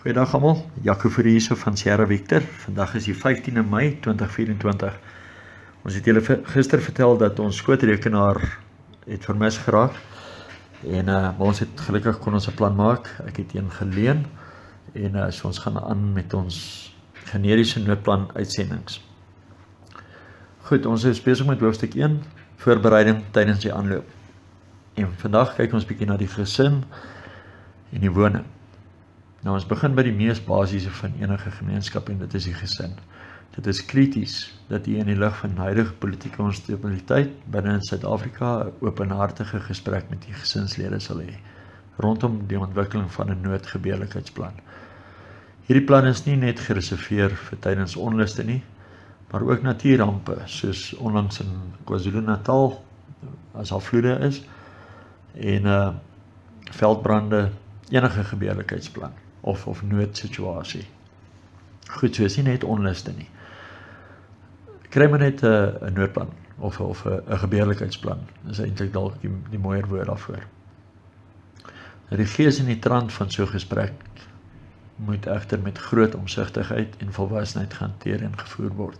Goeiedag almal, Jaco Fourie hier van Sierra Victor. Vandag is die 15de Mei 2024. Ons het julle gister vertel dat ons skootrekenaar het vermis geraak. En maar ons het gelukkig kon ons 'n plan maak. Ek het een geleen en so ons gaan aan met ons generiese noodplan uitsendings. Goed, ons is besig met hoofstuk 1, voorbereiding tydens die aanloop. En vandag kyk ons bietjie na die gesin en die woning. Nou ons begin by die mees basiese van enige gemeenskap en dit is die gesin. Dit is krities dat jy in die lig van huidige politieke onstabiliteit binne in Suid-Afrika 'n openhartige gesprek met die gesinslede sal hê rondom die ontwikkeling van 'n noodgebeurlikheidsplan. Hierdie plan is nie net gereserveer vir tydens onluste nie, maar ook natuurrampe soos onlangs in KwaZulu-Natal as daar vloede is en veldbrande, enige gebeurlikheidsplan of noodsituasie. Goed, so is nie net onluste nie. Kry maar net 'n noodplan of 'n gebeurlikheidsplan. Dis eintlik dalk die mooier woord daarvoor. Die gees en die trant van so 'n gesprek moet egter met groot omsigtigheid en volwassenheid gehanteer en gevoer word.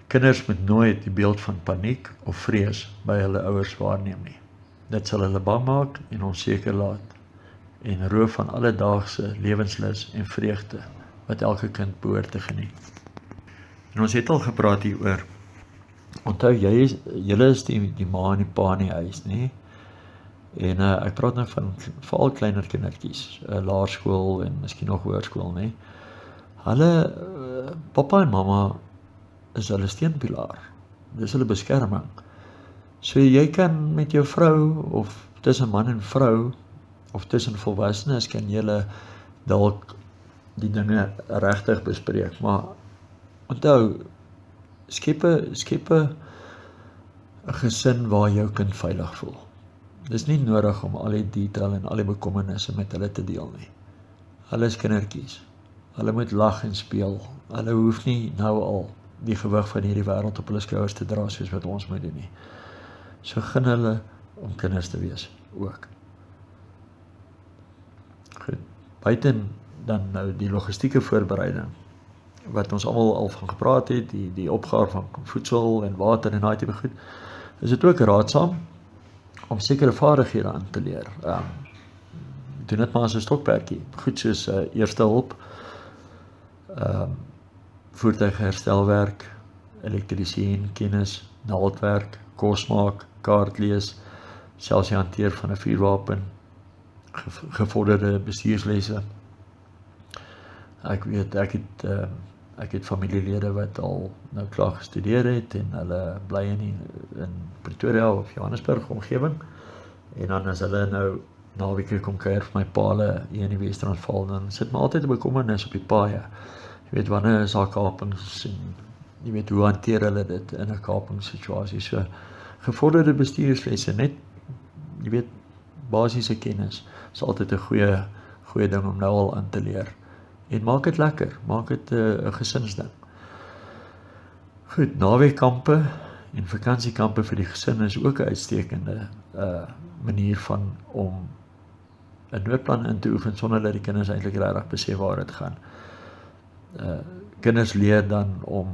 Kinders moet nooit die beeld van paniek of vrees by hulle ouers waarneem nie. Dit sal hulle bang maak en onseker laat en roof van alledaagse lewenslus en vreugde wat elke kind behoort te geniet. En ons het al gepraat hieroor. Onthou, julle is die ma en die pa in die huis, nie? En ek praat nou van veral kleiner kindertjies, laerskool en miskien nog hoërskool, nie? Hulle, pappa en mamma is hulle steunpilaar. Dis hulle beskerming. So jy kan met jou vrou of tussen man en vrou of tussen volwassenes kan julle dalk die dinge regtig bespreek, maar onthou, skep 'n gesin waar jou kind veilig voel. Dis nie nodig om al die detail en al die bekommernisse met hulle te deel nie. Hulle is kindertjies. Hulle moet lag en speel. Hulle hoef nie nou al die gewig van hierdie wêreld op hulle skouers te dra soos wat ons moet doen nie. So gun hulle om kinders te wees ook. Goed, buiten dan nou die logistieke voorbereiding wat ons almal al van gepraat het, die opgaar van voedsel en water en daai tipe goed, is dit ook raadsaam om sekere vaardighede aan te leer. Doen dit maar as 'n stokperdjie, goed soos eerste hulp, voertuigherstelwerk, elektriesien, kennis, naaldwerk, kos maak, kaart lees, selfs die hanteer van 'n vuurwapen, gevorderde bestuurslesse. Ek weet, ek het familielede wat al nou klaar gestudeer het en hulle bly in Pretoria of Johannesburg omgewing en dan as hulle nou naweke kom kuier vir my paale hier in die Wes-Transvaal, dan sit my altyd 'n bekommernis op die paaie. Jy weet, wanneer is daar kapings en jy weet, hoe hanteer hulle dit in 'n kapingssituasie? So, gevorderde bestuurslesse, net, jy weet, basiese kennis is altyd 'n goeie ding om nou al aan te leer. En maak dit lekker, maak dit 'n gesinsding. Goed, naweekkampe en vakansiekampe vir die gesin is ook 'n uitstekende manier van om 'n noodplan in te oefen sonder dat die kinders eintlik regtig besef waar dit gaan. Kinders leer dan om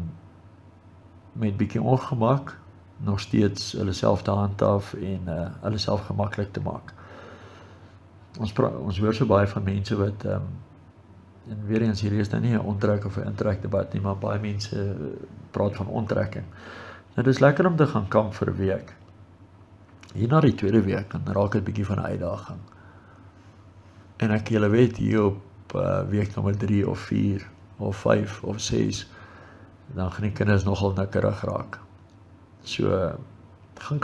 met bietjie ongemak nog steeds hulle self te handhaaf en hulle self gemaklik te maak. Ons hoor so baie van mense wat en weer eens, hier is nou nie 'n onttrek of 'n intrek debat nie, maar baie mense praat van onttrekking. Nou, dit is lekker om te gaan kamp vir 'n week. Hier na die tweede week, dan raak dit bietjie van 'n uitdaging. En ek julle weet, hier op week nommer 3 of 4 of 5 of 6, dan gaan die kinders nogal nikkerig raak. So, gaan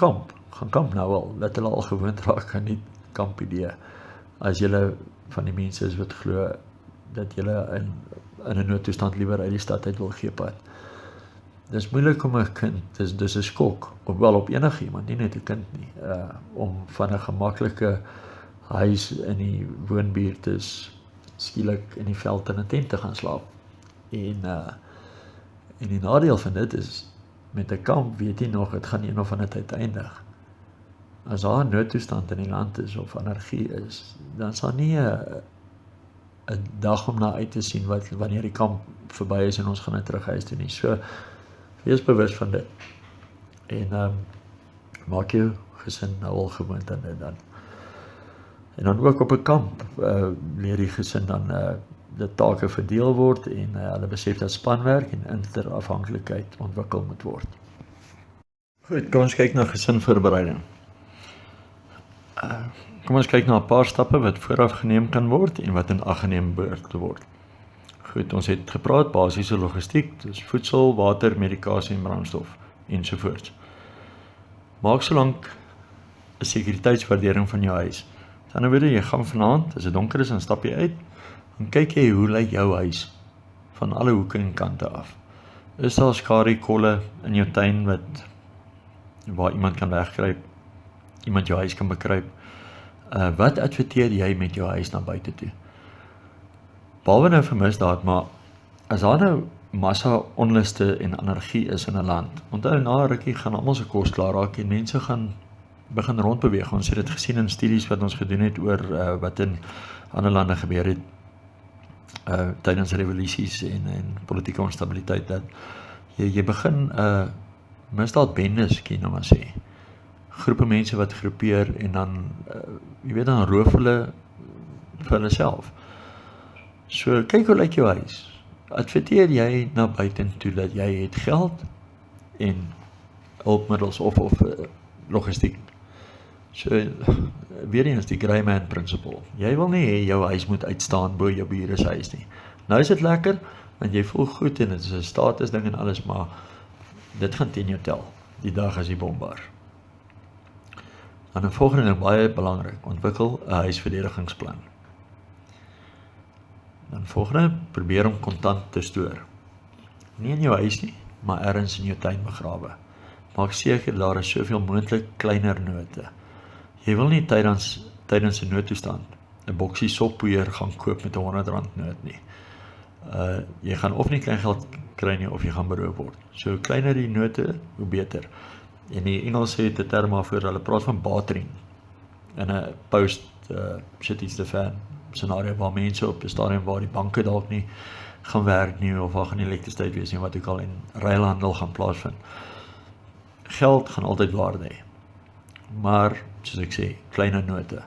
kamp nou al, laat hulle al gewoond raak aan die kamp idee. As julle van die mense is wat glo dat julle in 'n noodtoestand liewer uit die stad uit wil gee pad. Dis moeilik om 'n kind, dis 'n skok, wel op enige iemand, nie net 'n kind nie, om van 'n gemaklike huis in die woonbuurt is skielik in die veld in 'n tent te gaan slaap. En die nadeel van dit is, met 'n kamp weet jy nog, dit gaan een of ander tyd eindig. As daar 'n noodtoestand in die land is of anargie is, dan sal nie 'n 'n dag om na uit te sien wanneer die kamp verby is en ons gaan net terug huis toe nie. So, wees bewus van dit. En maak jou gesin nou al gewoond aan dit dan. En dan ook op 'n kamp leer die gesin dan dat take verdeel word en hulle besef dat spanwerk en interafhanklikheid ontwikkel moet word. Goed, kom ons kyk na gesinvoorbereiding. Kom ons kyk na 'n paar stappe wat vooraf geneem kan word en wat in ag geneem behoort te word. Goed, ons het gepraat basiese logistiek, dus voedsel, water, medikasie en brandstof ensovoorts. Maak solank 'n sekuriteitswaardering van jou huis. Aan die ander wyse, jy gaan vanaand, as dit donker is, dan stap jy uit, dan kyk jy hoe lyk jou huis van alle hoeke en kante af. Is daar skariekolle in jou tuin waar iemand kan wegkruip, iemand jou huis kan bekruip? Wat adverteer jy met jou huis na buite toe? Behalwe nou vir misdaad, maar as daar nou massa onluste en anargie is in 'n land, onthou na 'n rukkie gaan almal se kos klaar raak en mense gaan begin rondbeweeg. Ons het dit gesien in studies wat ons gedoen het oor wat in ander lande gebeur het tydens revolusies en politieke onstabiliteit, dat jy begin misdaadbendes, kan jy nou maar sê. Groepe mense wat groepeer en dan, jy weet, dan roof hulle vir hulle self. So, kyk hoe lyk jou huis. Adverteer jy na buitentoe dat jy het geld en hulpmiddels of logistiek. So, weer eens die grey man principle. Jy wil nie hê jou huis moet uitstaan bo jou bure se huis nie. Nou is dit lekker, want jy voel goed en dit is 'n status ding en alles, maar dit gaan teen jou tel, die dag as die bombaar. Dan 'n volgende ding, baie belangrik, ontwikkel 'n huisverdedigingsplan. Dan volgende, probeer om kontant te stoor. Nie in jou huis nie, maar ergens in jou tuin begrawe. Maak seker daar is soveel moontlik kleiner note. Jy wil nie tydens 'n noodtoestand 'n boksie soppoeier gaan koop met 'n R100 noot nie. Jy gaan of nie klein geld kry nie of jy gaan beroof word. So kleiner die note, hoe beter. En die Engels het 'n term daarvoor, hulle praat van bartering. In 'n post cities the fan scenario waar mense op 'n stadium waar die banke dalk nie gaan werk nie of waar gaan nie elektrisiteit wees nie, wat ook al, en ruilhandel gaan plaasvind. Geld gaan altyd waarde hê. Maar, soos ek sê, kleiner note.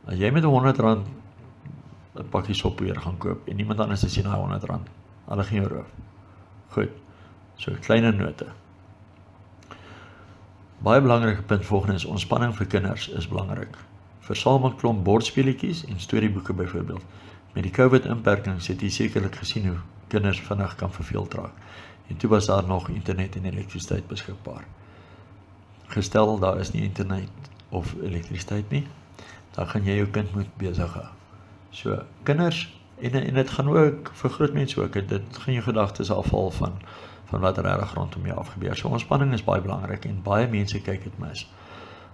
As jy met R100 'n pakkie soppoeier gaan koop en niemand anders sien daai R100, hulle gaan jou roof. Goed. So kleiner note. Baie belangrike punt volgende is ontspanning vir kinders is belangrik. Versamel 'n klomp bordspeletjies en storieboeke byvoorbeeld. Met die COVID-inperkings het jy sekerlik gesien hoe kinders vinnig kan verveeld raak. En toe was daar nog internet en elektrisiteit beskikbaar. Gestel daar is nie internet of elektrisiteit nie, dan gaan jy jou kind moet besig hou. So kinders en dit gaan ook vir groot mense ook, dit gaan jou gedagtes afval van wat regtig rondom jou afgebeur. So ontspanning is baie belangrik en baie mense kyk dit mis.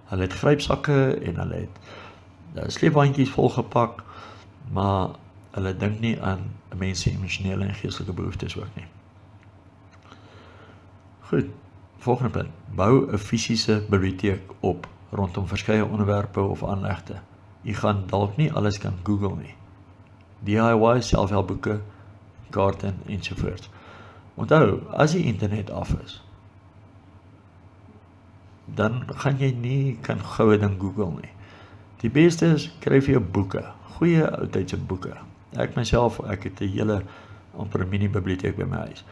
Hulle het grypsakke en hulle het sleepwandjies volgepak, maar hulle dink nie aan mense emosionele en geestelike behoeftes ook nie. Goed, volgende punt. Bou 'n fisiese biblioteek op rondom verskeie onderwerpe of aanlegte. Jy gaan dalk nie alles kan Google nie. DIY, selfhelpboeke, kaarte ensovoorts. Onthou, as die internet af is, dan gaan jy nie kan goue ding Google nie. Die beste is, kry vir jou boeke, goeie oudtydse boeke. Ek myself, ek het 'n hele amper mini-biblioteek by my huis.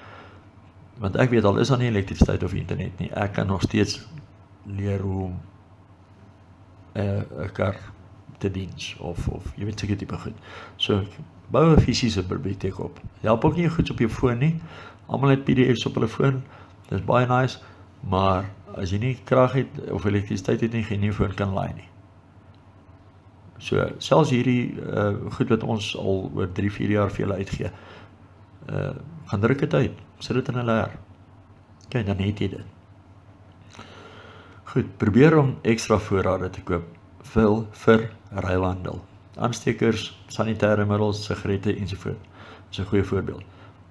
Want ek weet al is daar nie elektrisiteit of internet nie, ek kan nog steeds leer hoe om 'n kar te diens, of jy weet seker tipe goed. So, bou 'n fisiese biblioteek op. Help ook nie goed op jou foon nie, almal het PDF's op hulle foon, dit is baie nice, maar as jy nie krag het of elektrisiteit het nie, gaan jy nie foon kan laai nie. So, selfs hierdie goed wat ons al oor 3-4 jaar vir julle uitgee, gaan druk dit uit, sit dit in 'n leer. Kijk, dan het jy dit. Goed, probeer om ekstra voorrade te koop vir ruilhandel. Aanstekers, sanitêre middels, sigarette ensovoort. Dit is 'n goeie voorbeeld.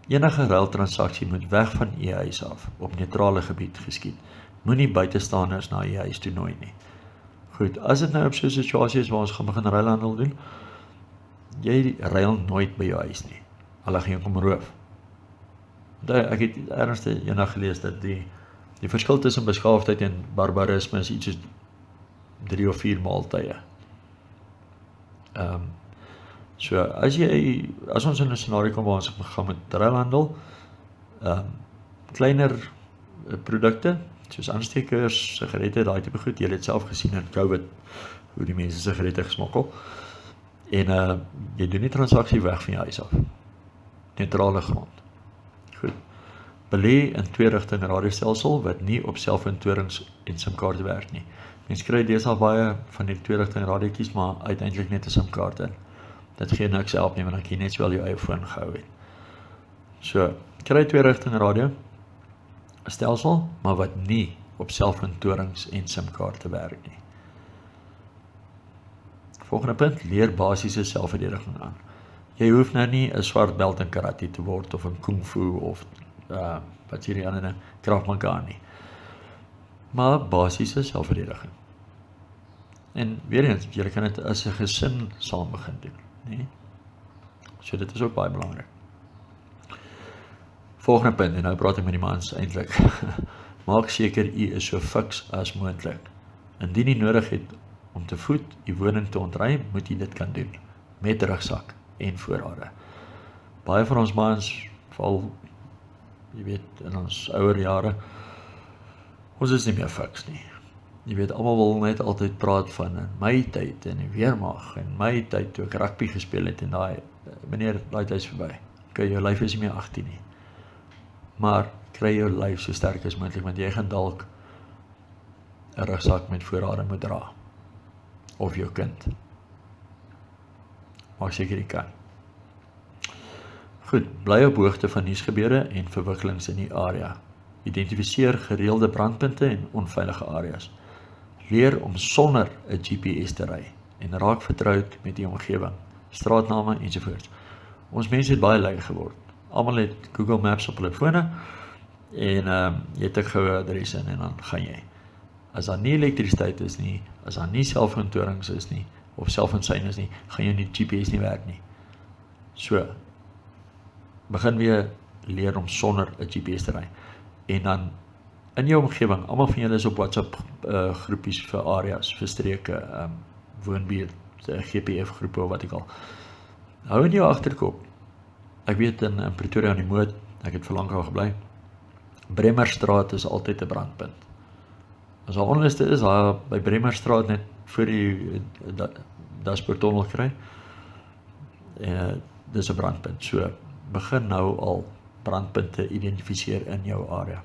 Enige ruiltransaksie moet weg van u huis af, op neutrale gebied geskied. Moenie buitestanders na u huis toe nooi nie. Goed, as dit nou op so 'n situasie is waar ons gaan begin ruilhandel doen, jy ruil nooit by jou huis nie. Hulle gaan jou kom roof. Ek het ernstig eendag gelees dat die verskil tussen beskaafdheid en barbarisme is iets soos 3 of 4 maaltye. So as ons in 'n scenario kom waar ons gaan met ruilhandel, kleiner produkte, soos aanstekers, sigarette, daai tipe goed, jy het self gesien in COVID, hoe die mense sigarette gesmokkel, en jy doen die transaksie weg van jou huis af. Neutrale grond. Goed. Belê in 2-rigting radiostelsel wat nie op selfoontorings en simkaarte werk nie. Mens kry deesdae baie van die 2-rigting radiootjies, maar uiteindelik net 'n simkaart in. Dit gee niks help nie, want dan kan jy net so wel jou eie foon gehou het. So, kry 2-rigting radio stelsel, maar wat nie op selfoontorings en simkaarte werk nie. Volgende punt, leer basiese selfverdediging aan. Jy hoef nou nie 'n swart belt in karate te word, of in kung fu, of wat hierdie ander Krav Maga nie. Maar basiese selfverdediging. En weer eens, jy kan dit as 'n gesin saam begin doen, nie? So dit is ook baie belangrik. Volgende punt, en nou praat ek met die mans eintlik. Maak seker u is so fiks as moontlik. Indien jy nodig het om te voet, die woning te ontruim, moet jy dit kan doen, met rugsak en voorrade. Baie van ons mans, val, jy weet, in ons ouer jare, ons is nie meer fiks nie. Jy weet, almal wil net altyd praat van in my tyd, en die weermag, en my tyd toe ek rugby gespeel het, en meneer, daai tyd is verby. Okay, jou lyf is nie meer 18 nie. Maar, kry jou lyf so sterk as moontlik, want jy gaan dalk 'n rugsak met voorrade moet dra. Of jou kind. Maak seker jy kan. Goed, bly op hoogte van nuusgebeure en verwikkelings in die area. Identifiseer gereelde brandpunte en onveilige areas. Leer om sonder 'n GPS te ry en raak vertroud met die omgewing, straatname ensovoorts. Ons mense het baie lui geword. Almal het Google Maps op hulle fone en jy tik gou 'n adres in en dan gaan jy. As daar nie elektrisiteit is nie, as daar nie selfoontorings is nie, of selfoonsein is nie, gaan jou nie GPS nie werk nie. So, begin weer leer om sonder 'n GPS te ry. En dan in jou omgewing, almal van julle is op WhatsApp groepies vir areas, vir streke, woonbuurt, GPF groepe of wat ek al. Hou in jou agterkop. Ek weet in Pretoria aan die Moed, ek het vir lank al gebly, Bremerstraat is altyd 'n brandpunt. As daar onluste is, daar by Bremerstraat net voor die Daspoortunnel kry, dis 'n brandpunt. So, begin nou al brandpunte identifiseer in jou area.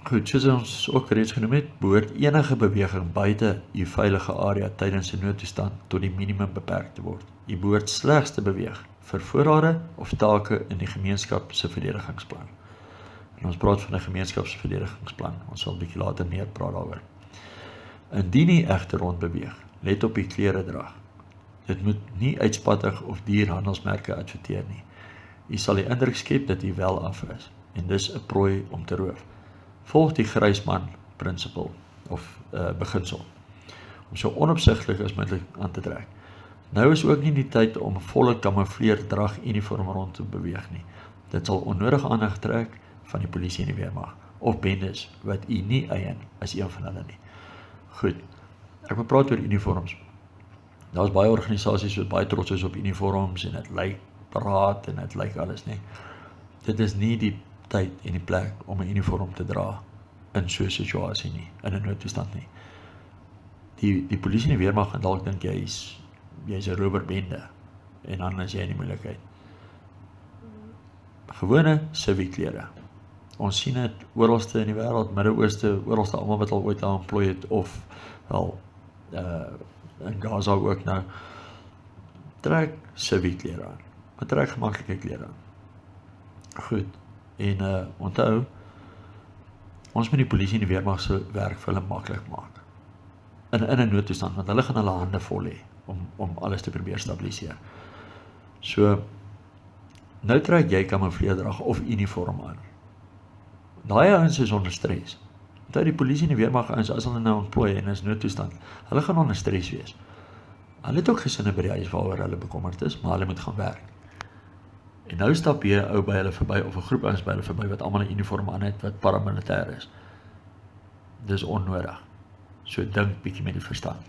Goed, soos ons ook reeds genoem het, behoort enige beweging buite u veilige area tydens 'n noodtoestand tot die minimum beperk te word. U behoort slegs te beweeg vir voorrade of take in die gemeenskap se verdedigingsplan. En ons praat van 'n gemeenskapsverdedigingsplan. Ons sal 'n bietjie later meer praat daaroor. Indien u egter rondbeweeg, let op u kleredrag. Dit moet nie uitspattig of duur handelsmerke adverteer nie. U sal die indruk skep dat u wel af is en dis 'n prooi om te roof. Volg die grysman principle of beginsel om so onopsigtelik as moontlik aan te trek. Nou is ook nie die tyd om volle kamoufleerdrag uniform rond te beweeg nie. Dit sal onnodige aandag trek van die polisie en die weermag of bendes wat u nie eien as een van hulle nie. Goed. Ek wil praat oor uniforms. Daar's baie organisasies wat baie trots is op uniforms en dit lyk paraat en dit lyk alles nie. Dit is nie die tyd en die plek om 'n uniform te dra in so 'n situasie nie, in 'n noodtoestand nie. Die polisie en die weermag gaan dalk dink jy's 'n rowerbende en dan is jy in die moeilikheid. Gewone civic-klere. Ons sien dit oralste in die wêreld, Midde-Ooste, oralste almal wat al ooit daar employ het of wel in Gaza ook nou. Trek civic-klere aan. Maar trek gemaklike klere aan. Goed. En onthou, ons moet die polisie en die weermag se werk vir hulle maklik maak. In 'n noodtoestand, want hulle gaan hulle hande vol hê om alles te probeer stabiliseer. So, nou trek jy kamoufleerdrag of uniform aan. Daai ouens is onder stres. Onthou die polisie en die weermag ouens, as hulle nou ontplooi en is noodtoestand, hulle gaan onder stres wees. Hulle het ook gesinne by die huis waaroor hulle bekommerd is, maar hulle moet gaan werk. En nou stap hier 'n ou by hulle verby, of 'n groep ouens by hulle verby, wat almal 'n uniform aan het, wat paramilitêr is. Dis onnodig. So dink bietjie met die verstand.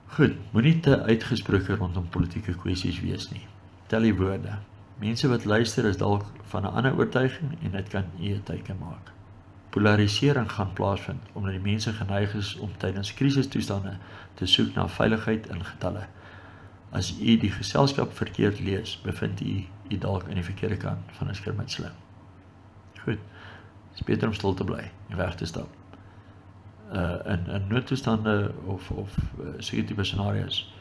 Goed, moenie te uitgesproke rondom politieke kwessies wees nie. Tel die woorde. Mense wat luister is dalk van 'n ander oortuiging en dit kan u 'n teiken maak. Polarisering gaan plaasvind, omdat die mense geneig is om tydens krisistoestande te soek na veiligheid in getalle. As u die geselskap verkeerd lees, bevind u dalk aan die verkeerde kant van 'n skermutsling. Goed, het is beter om stil te bly en weg te stap. In noodtoestande of sekere tipe scenario's,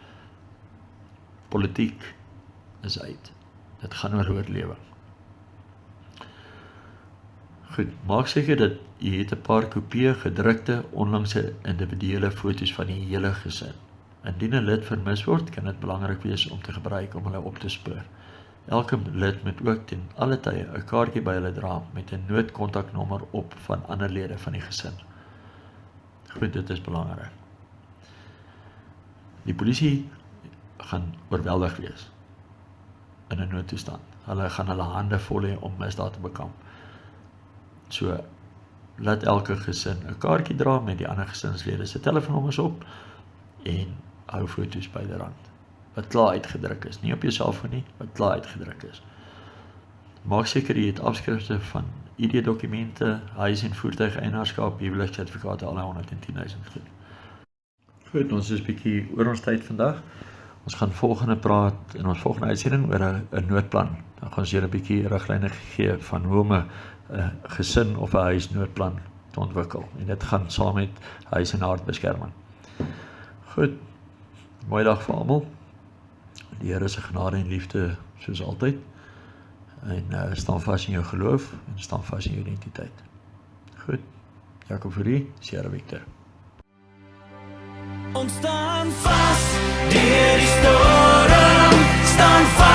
politiek is uit. Dit gaan oor oorlewing. Goed, maak seker dat jy het 'n paar kopieë gedrukte, onlangse individuele foto's van die hele gesin. Indien 'n lid vermis word, kan dit belangrik wees om te gebruik om hulle op te spoor. Elke lid moet ook ten alle tye 'n kaartjie by hulle dra met 'n noodkontaknommer op van ander lede van die gesin. Goed, dit is belangrik. Die polisie gaan oorweldig wees in 'n noodtoestand. Hulle gaan hulle hande vol hê om misdaad te bekamp. So, laat elke gesin 'n kaartjie dra met die ander gesinslede se telefoonnommers op en hou foto's byderhand. Wat klaar uitgedruk is, nie op jou selfoon nie, wat klaar uitgedruk is. Maak seker jy het afskrifte van ID-dokumente, huis- en voertuig-eienaarskap, huweliksertifikate, al 110.000 goed. Goed, ons is bietjie oor ons tyd vandag. Ons gaan volgende praat in ons volgende uitsending oor 'n noodplan. Dan gaan ons julle 'n bietjie riglyne gee van hoe om 'n gesin of 'n huisnoodplan te ontwikkel. En dit gaan saam met huis- en aardbeskerming. Goed, mooi dag vir almal. Die Here se genade en liefde soos altyd. En staan vas in jou geloof en staan vas in jou identiteit. Goed, Jacob Fourie, Sierra Victor. Ons staan vas, deur die storm, staan vas.